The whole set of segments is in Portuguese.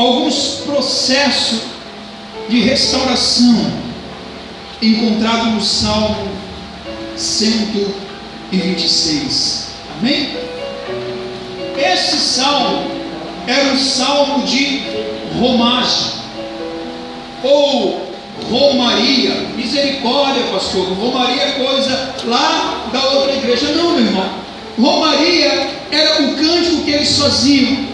alguns processos de restauração encontrado no Salmo 126. Amém? Esse salmo era um salmo de romagem ou romaria. Misericórdia, pastor, romaria é coisa lá da outra igreja. Não, meu irmão, romaria era o cântico que eles faziam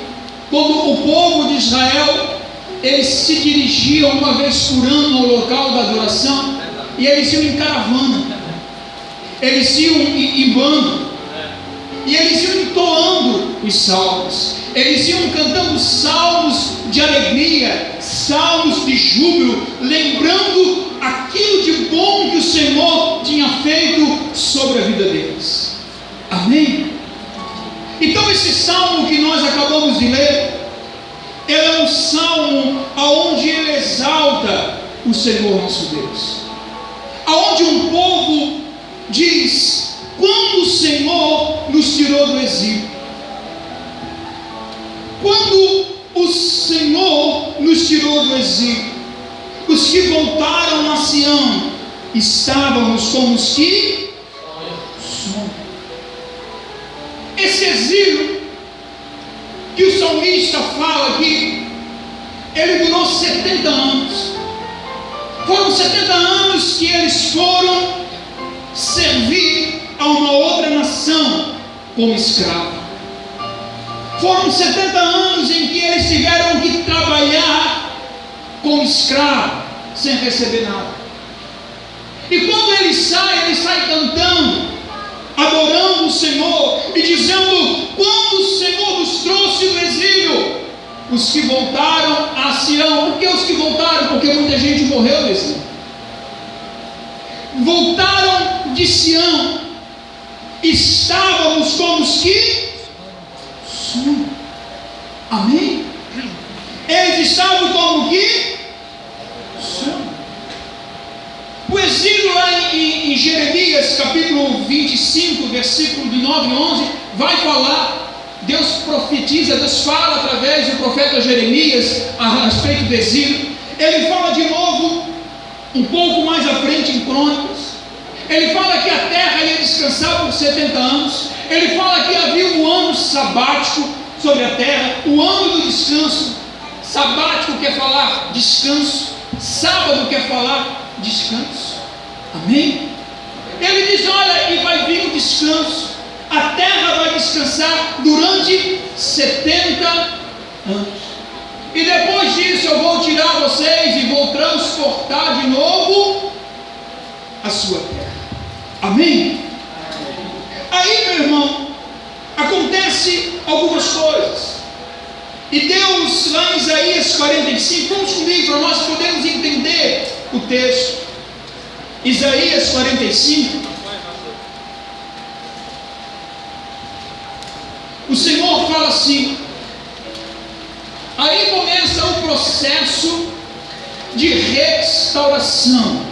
quando o povo de Israel, eles se dirigiam uma vez por ano ao local da adoração, e eles iam em caravana, eles iam em bando, e eles iam entoando os salmos, eles iam cantando salmos de alegria, salmos de júbilo, lembrando aquilo de bom que o Senhor tinha feito sobre a vida deles. Amém? Então esse salmo que nós acabamos de ler, ele é um salmo onde ele exalta o Senhor nosso Deus, aonde um povo diz: quando o Senhor nos tirou do exílio, quando o Senhor nos tirou do exílio, os que voltaram a Sião, estávamos como os que sonham. Esse exílio que o salmista fala aqui, ele durou 70 anos. Foram 70 anos que eles foram servir a uma outra nação como escravo. Foram 70 anos em que eles tiveram que trabalhar como escravo, sem receber nada. E quando ele sai cantando, adorando o Senhor e dizendo: quando o Senhor nos trouxe do exílio, os que voltaram a Sião. Por que os que voltaram? Porque muita gente morreu no exílio. Voltaram de Sião, estávamos como os que sonham. Amém? Eles estavam como que sonham. O exílio lá em Jeremias capítulo 25, versículo de 9 e 11, vai falar, Deus profetiza, Deus fala através do profeta Jeremias a respeito do exílio. Ele fala de novo, um pouco mais à frente em Crônicas, ele fala que a terra ia descansar por 70 anos, ele fala que havia um ano sabático sobre a terra, o ano do descanso. Sabático quer falar descanso, sábado quer falar descanso. Amém? Ele diz: olha, e vai vir o descanso, a terra vai descansar durante 70 anos, e depois disso eu vou tirar vocês e vou transportar de novo a sua terra. Amém? Aí, meu irmão, acontece algumas coisas, e Deus lá em Isaías 45, vamos comigo para nós podermos entender o texto. Isaías 45, o Senhor fala assim, aí começa o processo de restauração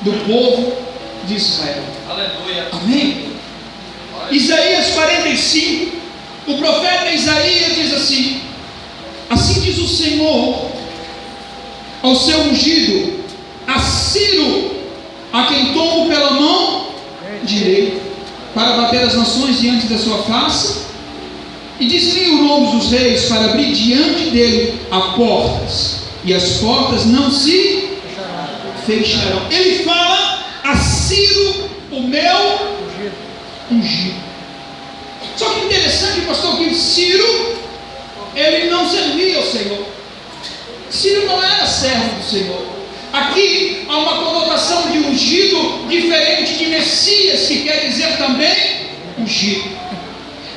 do povo de Israel. Aleluia. Amém? Isaías 45, o profeta Isaías diz assim: assim diz o Senhor ao seu ungido, a Ciro, a quem tomo pela mão direita, para bater as nações diante da sua face, e diz-lhe o nome dos reis, para abrir diante dele as portas, e as portas não se fecharão. Ele fala a Ciro, o meu ungido. Só que interessante, pastor, que Ciro, ele não servia ao Senhor. Ciro não era servo do Senhor. Aqui há uma conotação de ungido diferente de Messias, que quer dizer também ungido.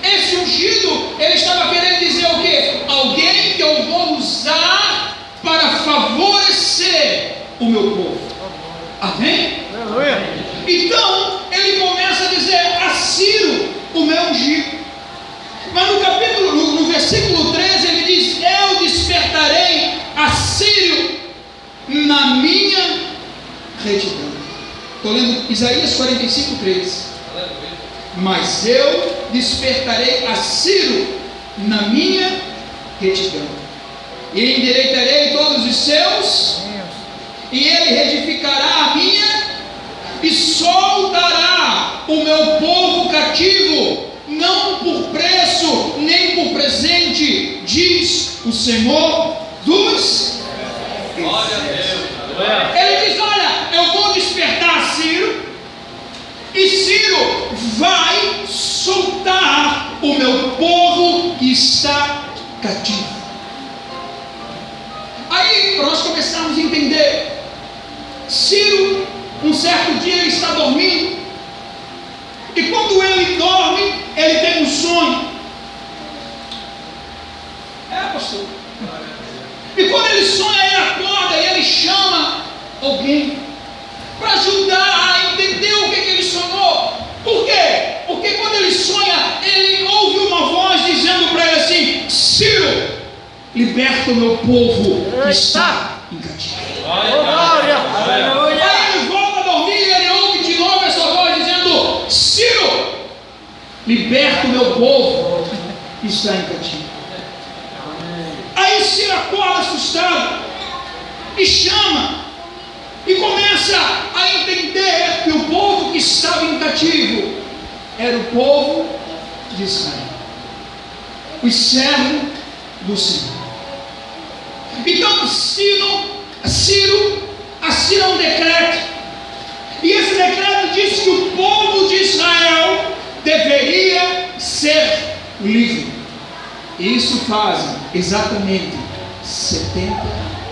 Esse ungido, ele estava querendo dizer o quê? Alguém que eu vou usar para favorecer o meu povo. Amém? Aleluia. Então, ele começa a dizer a Ciro, o meu ungido. Mas no versículo 13, ele diz: eu despertarei a Ciro na minha retidão. Estou lendo Isaías 45, 13. Mas eu despertarei a Ciro na minha retidão. e endireitarei todos os seus, e ele reedificará a minha, e soltará o meu povo cativo, não por preço, nem por presente, diz o Senhor dos. Glória a Deus. Ele diz: olha, eu vou despertar Ciro, e Ciro vai soltar o meu povo que está cativo. Aí nós começamos a entender. Ciro, um certo dia, ele está dormindo, e quando ele dorme, ele tem um sonho. Pastor. E quando ele sonha, ele acorda e ele chama alguém para ajudar a entender o que ele sonhou. Por quê? Porque quando ele sonha, ele ouve uma voz dizendo para ele assim: Ciro, liberta o meu povo que está em cativeiro. Aí ele volta a dormir e ele ouve de novo essa voz dizendo: Ciro, liberta o meu povo que está em cativeiro. Aí Ciro acorda assustado e chama, e começa a entender que o povo que estava em cativo era o povo de Israel, os servos do Senhor. Então Ciro assina um decreto, e esse decreto diz que o povo de Israel deveria ser livre. E isso fazem exatamente 70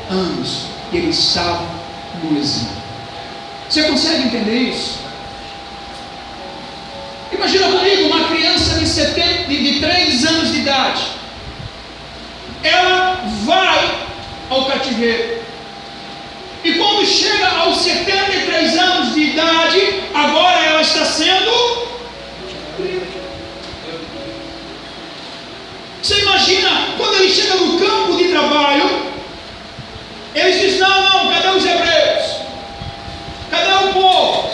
anos que eles estavam no exílio. Você consegue entender isso? Imagina comigo uma criança de 3 anos de idade. Ela vai ao cativeiro, e quando chega aos 73 anos de idade, agora ela está sendo livre. Você imagina quando ele chega no campo de trabalho, eles dizem: não, cadê os hebreus? Cadê o povo?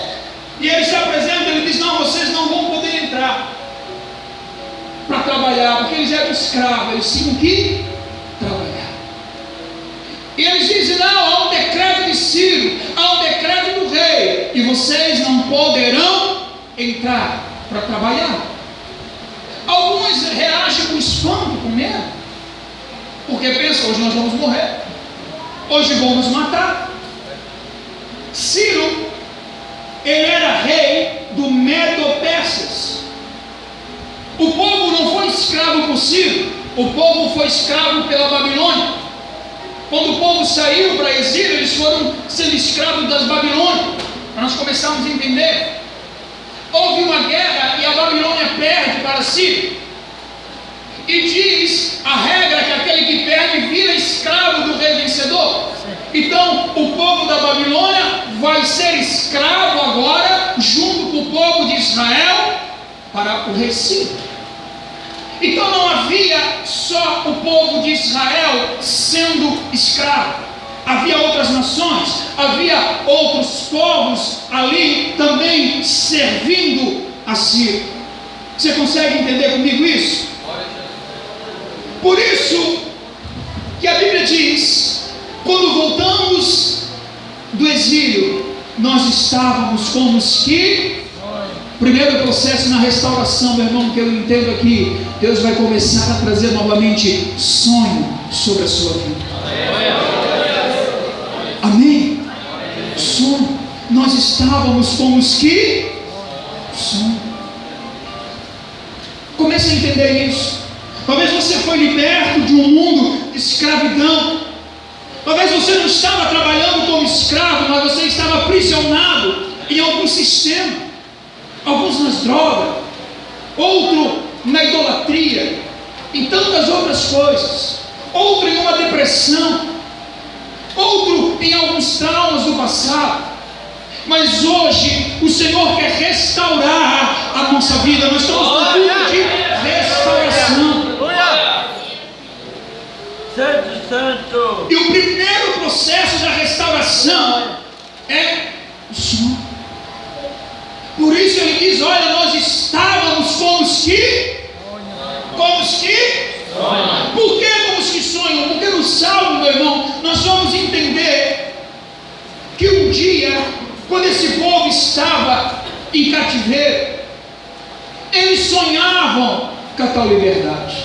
E ele se apresenta, ele diz: não, vocês não vão poder entrar para trabalhar, porque eles eram escravos, eles tinham que trabalhar. E eles dizem: não, há um decreto de Ciro, há um decreto do rei, e vocês não poderão entrar para trabalhar. Alguns reagem com espanto, com medo, porque pensam: hoje nós vamos morrer, hoje vão nos matar. Ciro, ele era rei do Medo-Persas. O povo não foi escravo por Ciro, o povo foi escravo pela Babilônia. Quando o povo saiu para exílio, eles foram sendo escravos das Babilônias. Nós começamos a entender. Houve uma guerra e a Babilônia perde para Ciro, e diz a regra que aquele que perde vira escravo do rei vencedor. Então o povo da Babilônia vai ser escravo agora, junto com o povo de Israel, para o rei Ciro. Então não havia só o povo de Israel sendo escravo, havia outras nações, havia outros povos ali também servindo a Ciro. Você consegue entender comigo isso? Por isso que a Bíblia diz: quando voltamos do exílio, nós estávamos como os que... Primeiro processo na restauração, meu irmão, que eu entendo aqui, Deus vai começar a trazer novamente sonho sobre a sua vida. Amém? Sonho. Nós estávamos como os que... sonho. Comece a entender isso. Talvez você foi liberto de um mundo de escravidão. Talvez você não estava trabalhando como escravo, mas você estava aprisionado em algum sistema. Alguns nas drogas, outro na idolatria, em tantas outras coisas, outro em uma depressão, outro em alguns traumas do passado. Mas hoje o Senhor quer restaurar a nossa vida. Nós estamos no culto de restauração. Santo. E o primeiro processo da restauração é o sonho. Por isso ele diz: olha, nós estávamos como os que... como os que... sonham. Por que como os que sonham? Porque no Salmo que um dia, quando esse povo estava em cativeiro, eles sonhavam com a tal liberdade.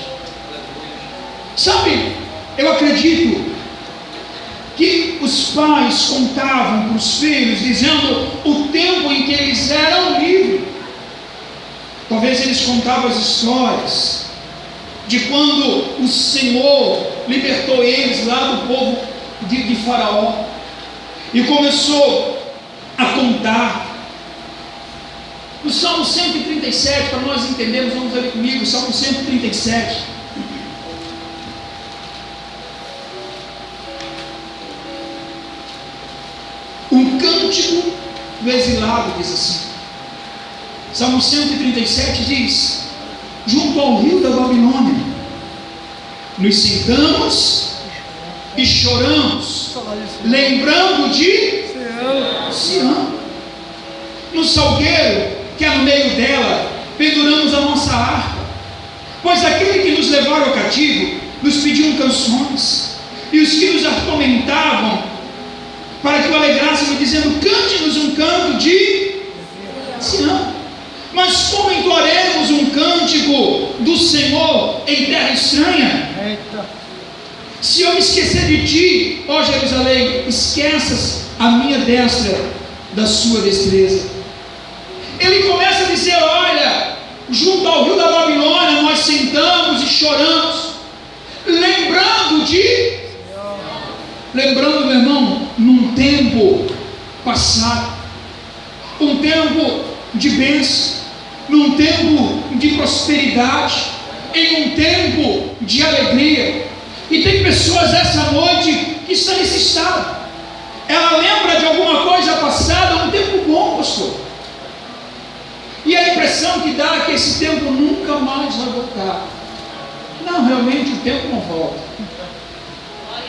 Sabe, eu acredito que os pais contavam para os filhos, dizendo o tempo em que eles eram livres. Talvez eles contavam as histórias de quando o Senhor libertou eles lá do povo de Faraó, e começou a contar. No Salmo 137, para nós entendermos, vamos ler comigo, Salmo 137. Um cântico do exilado, diz assim. Salmo 137 diz: junto ao rio da Babilônia, nos sentamos e choramos, lembrando de Sião. No salgueiro que há no meio dela, penduramos a nossa harpa, pois aquele que nos levaram ao cativo nos pediam canções, e os que nos atormentavam, para que o alegrássemos, dizendo: cante-nos um canto de Sião. Mas como entoaremos um cântico do Senhor em terra estranha? Se eu me esquecer de ti, ó Jerusalém, esqueças a minha destra da sua destreza. Ele começa a dizer: olha, junto ao rio da Babilônia nós sentamos e choramos, lembrando, meu irmão, num tempo passado, um tempo de bênção, num tempo de prosperidade, em um tempo de alegria. E tem pessoas essa noite que estão nesse estado. Ela lembra de alguma coisa passada, um tempo bom, pastor, e a impressão que dá é que esse tempo nunca mais vai voltar. Não, realmente o tempo não volta,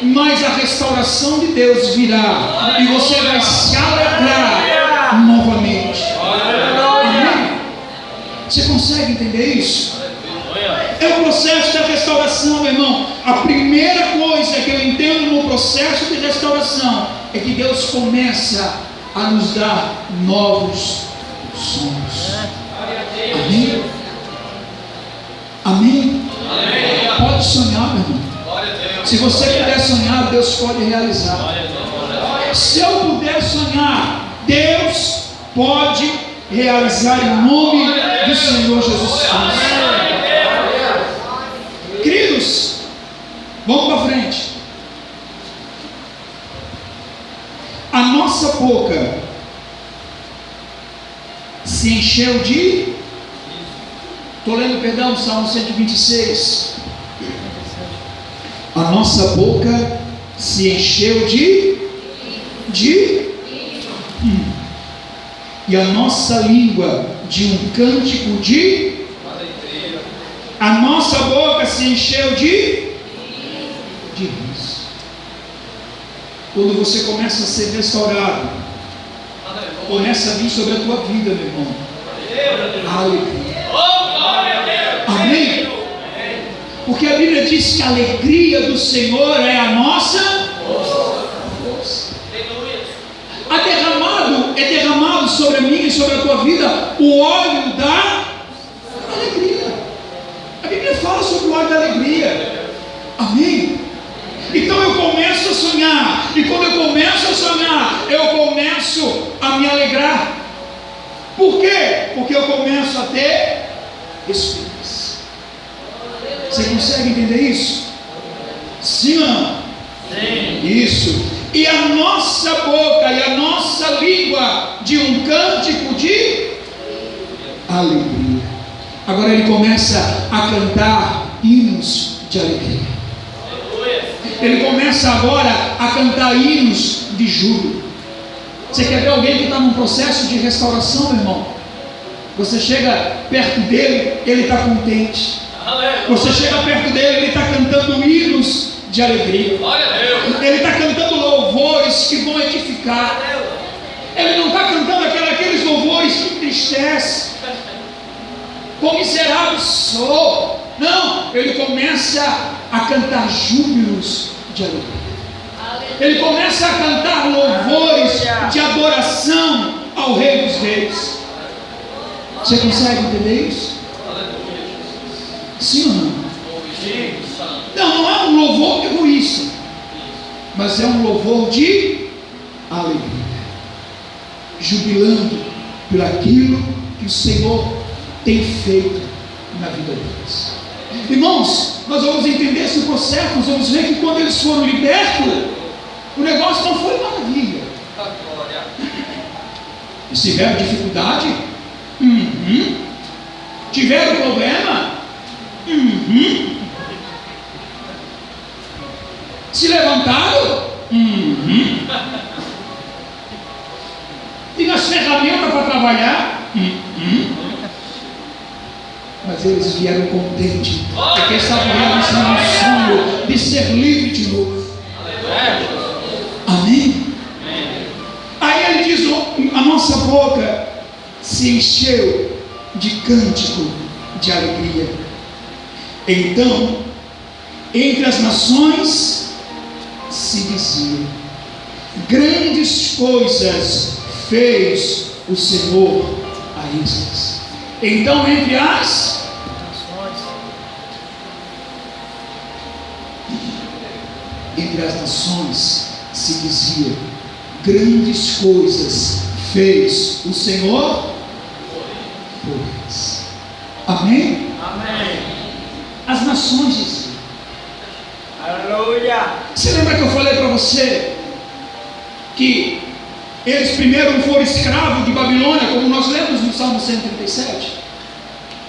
mas a restauração de Deus virá, e você vai se alegrar novamente. Amém? Você consegue entender isso? É o processo da restauração, meu irmão. A primeira coisa que eu entendo no processo de restauração é que Deus começa a nos dar novos sonhos. Amém? Amém? Pode sonhar, meu irmão. Se você puder sonhar, Deus pode realizar. Se eu puder sonhar, Deus pode realizar em nome do Senhor Jesus Cristo. Queridos, vamos para frente. A nossa boca se encheu de... Estou lendo, perdão, Salmo 126. A nossa boca se encheu e a nossa língua de um cântico de... A nossa boca se encheu de riso. Quando você começa a ser restaurado, começa a vir sobre a tua vida, meu irmão, a alegria. Amém? Porque a Bíblia diz que a alegria do Senhor é a nossa força. É derramado sobre a minha e sobre a tua vida o óleo da alegria. A Bíblia fala sobre o óleo da alegria. Amém? Então eu começo a sonhar, e quando eu começo a sonhar, eu começo a me alegrar. Por quê? Porque eu começo a ter esperança. Você consegue entender isso? Sim ou não? Sim. Isso. E a nossa boca e a nossa língua de um cântico de alegria. Agora ele começa a cantar hinos de alegria. Ele começa agora a cantar hinos de júbilo. Você quer ver alguém que está num processo de restauração, meu irmão? Você chega perto dele, ele está contente. Você chega perto dele, ele está cantando hinos de alegria. Ele está cantando louvores que vão edificar. Ele não está cantando aqueles louvores que entristecem. Quão miserável sou. Não, ele começa a cantar júbilos de alegria. Ele começa a cantar louvores de adoração ao Rei dos Reis. Você consegue entender isso? Sim ou não? Não, não é um louvor egoísta, mas é um louvor de alegria, jubilando por aquilo que o Senhor tem feito na vida deles. Irmãos, nós vamos entender esse processo, nós vamos ver que quando eles foram libertos, o negócio não foi maravilha. Eles tiveram dificuldade? Tiveram problema? Se levantaram? Tinha as ferramentas para trabalhar? Mas eles vieram contentes, porque estavam realizando o sonho de ser livre de novo. Amém? Aí ele diz: a nossa boca se encheu de cântico de alegria. Então, entre as nações se dizia: grandes coisas fez o Senhor a estes. Então, entre as nações se dizia: grandes coisas fez o Senhor por eles. Amém? Amém. As nações diziam. Aleluia. Você lembra que eu falei para você que eles primeiro foram escravos de Babilônia, como nós lemos no Salmo 137,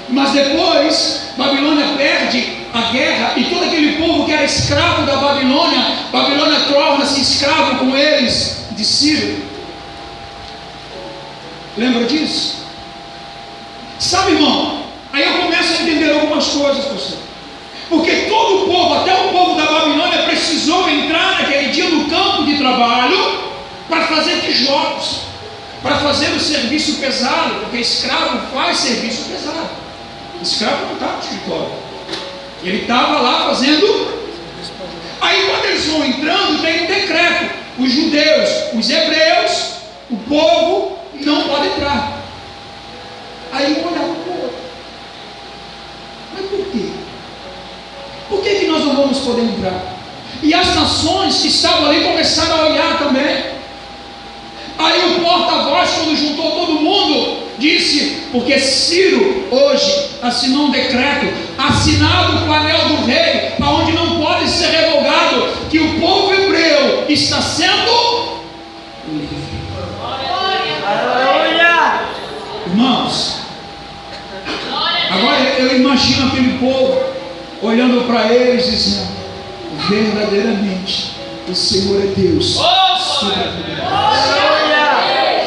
mas depois Babilônia perde a guerra e todo aquele povo que era escravo da Babilônia torna-se escravo com eles de Ciro. Lembra disso? Sabe, irmão, aí eu começo a entender algumas coisas, pastor. Porque todo o povo, até o povo da Babilônia, precisou entrar naquele dia no campo de trabalho para fazer tijolos, para fazer o serviço pesado, porque escravo faz serviço pesado. Escravo não está no escritório, ele estava lá fazendo. Aí quando eles vão entrando, tem um decreto: os judeus, os hebreus, o povo não pode entrar. Aí um olhava para o outro: mas por quê? Por que nós não vamos poder entrar? E as nações que estavam ali começaram a olhar também. Aí o porta-voz, quando juntou todo mundo, disse: porque Ciro hoje assinou um decreto, assinado com o anel do rei, aonde não pode ser revogado, que o povo hebreu está sendo livre. Aleluia. Irmãos, agora eu imagino aquele povo olhando para eles dizendo: verdadeiramente o Senhor é Deus sobre a vida deles.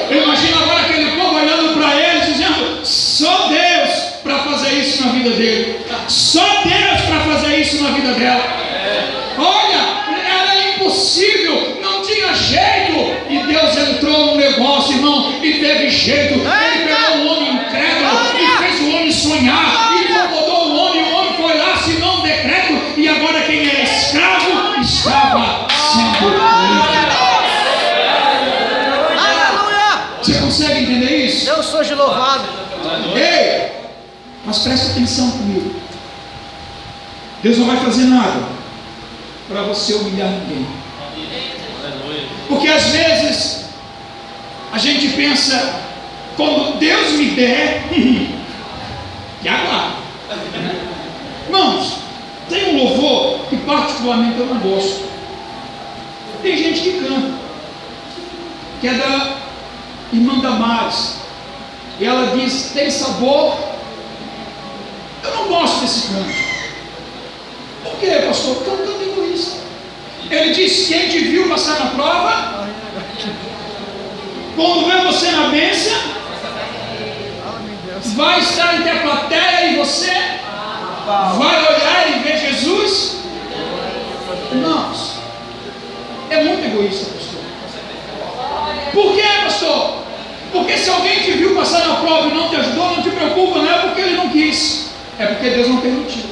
Eu imagino agora aquele povo olhando para eles dizendo: só Deus para fazer isso na vida dele, só Deus para fazer isso na vida dela. Olha, era impossível, não tinha jeito, e Deus entrou no negócio, irmão, e teve jeito. Ele pegou o homem incrédulo e fez o homem sonhar, e incomodou o homem foi lá, assinou um decreto, e agora quem era escravo estava sendo livre. Você consegue entender isso? Deus seja louvado. Ei, mas presta atenção comigo. Deus não vai fazer nada para você humilhar ninguém. Porque às vezes a gente pensa: quando Deus me der, e agora? Irmãos, tem um louvor que particularmente eu não gosto. Tem gente que canta, que é da irmã Damares, e ela diz: tem sabor. Eu não gosto desse canto. Por quê, pastor? Porque é um canto egoísta. Ele diz: quem te viu passar na prova, quando vê você na bênção, vai estar entre a plateia e você vai olhar e ver Jesus. Irmãos, é muito egoísta, pastor. Por quê, pastor? Porque se alguém te viu passar na prova e não te ajudou, não te preocupa, não é porque ele não quis, é porque Deus não permitiu.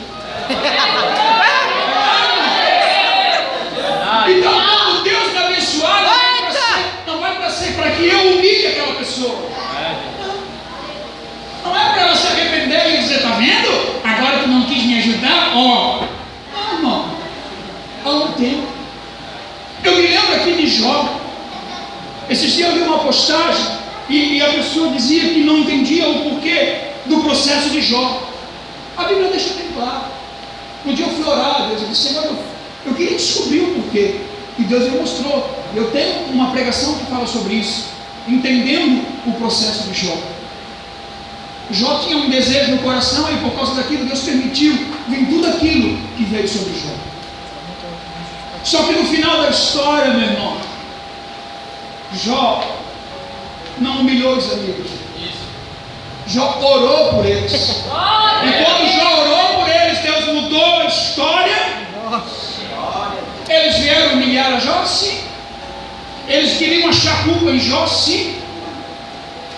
Então, quando Deus no tempo. Eu me lembro aqui de Jó. Esses dias eu li uma postagem e a pessoa dizia que não entendia o porquê do processo de Jó. A Bíblia deixa bem claro. Um dia eu fui orar, Deus, eu disse, Senhor, eu queria descobrir o porquê. E Deus me mostrou. Eu tenho uma pregação que fala sobre isso, entendendo o processo de Jó. Jó tinha um desejo no coração e por causa daquilo Deus permitiu vir tudo aquilo que veio sobre Jó. Só que no final da história, meu irmão, Jó não humilhou os amigos. Jó orou por eles. E quando Jó orou por eles, Deus mudou a história. Eles vieram humilhar a Jó, sim. Eles queriam achar culpa em Jó, sim.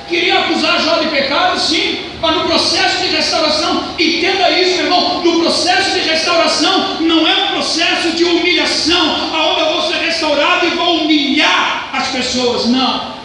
Queriam acusar Jó de pecado, sim. Mas no processo de restauração, entenda isso, meu irmão, no processo de restauração não é um processo de humilhação, aonde eu vou ser restaurado e vou humilhar as pessoas, não.